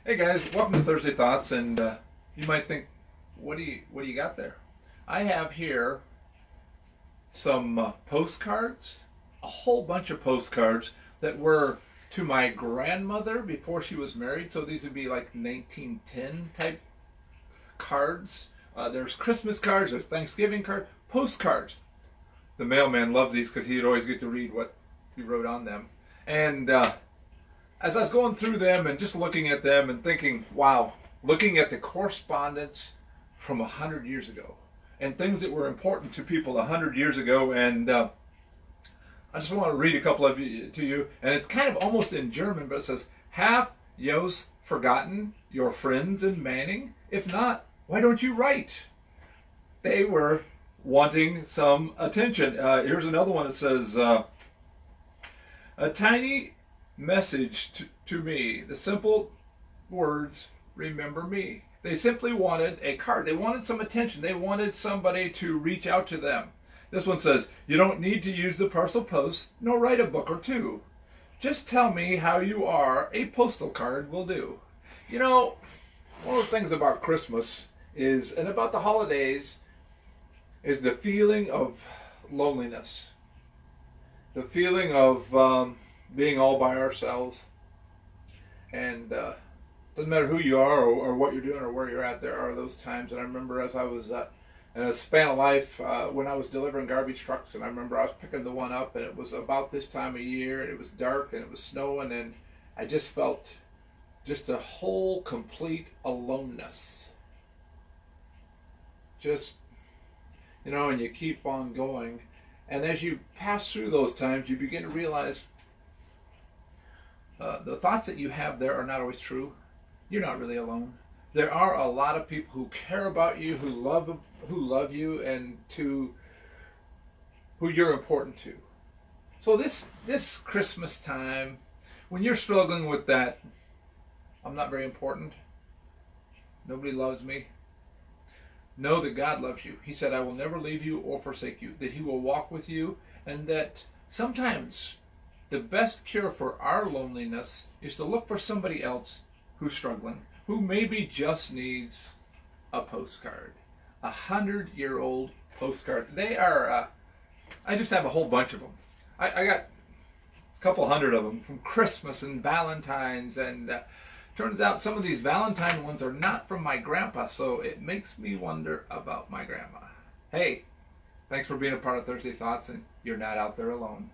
Hey guys, welcome to Thursday Thoughts. And you might think, what do you got there? I have here some postcards, a whole bunch of postcards that were to my grandmother before she was married. So these would be like 1910 type cards. There's Christmas cards, there's Thanksgiving cards, postcards. The mailman loves these because he'd always get to read what he wrote on them. And as I was going through them and just looking at them and thinking, wow, looking at the correspondence from 100 years ago and things that were important to people 100 years ago. And I just want to read a couple of to you. And it's kind of almost in German, but it says, "Have Jos forgotten your friends in Manning? If not, why don't you write?" They were wanting some attention. Here's another one that says, "A tiny message to me. The simple words, remember me." They simply wanted a card. They wanted some attention. They wanted somebody to reach out to them. This one says, "You don't need to use the parcel post, nor write a book or two. Just tell me how you are. A postal card will do." You know, one of the things about Christmas is, and about the holidays, is the feeling of loneliness. The feeling of being all by ourselves. And doesn't matter who you are or what you're doing or where you're at, there are those times. And I remember as I was in a span of life when I was delivering garbage trucks, and I remember I was picking the one up, and it was about this time of year, and it was dark and it was snowing, and I just felt just a whole complete aloneness. Just, you know, and you keep on going. And as you pass through those times, you begin to realize the thoughts that you have there are not always true. You're not really alone. There are a lot of people who care about you, who love you, and who you're important to. So this Christmas time, when you're struggling with that, I'm not very important, nobody loves me, know that God loves you. He said, "I will never leave you or forsake you," that He will walk with you, and that sometimes the best cure for our loneliness is to look for somebody else who's struggling, who maybe just needs a postcard. 100-year-old postcard. They are, I just have a whole bunch of them. I got a couple hundred of them from Christmas and Valentine's, and turns out some of these Valentine ones are not from my grandpa, so it makes me wonder about my grandma. Hey, thanks for being a part of Thursday Thoughts, and you're not out there alone.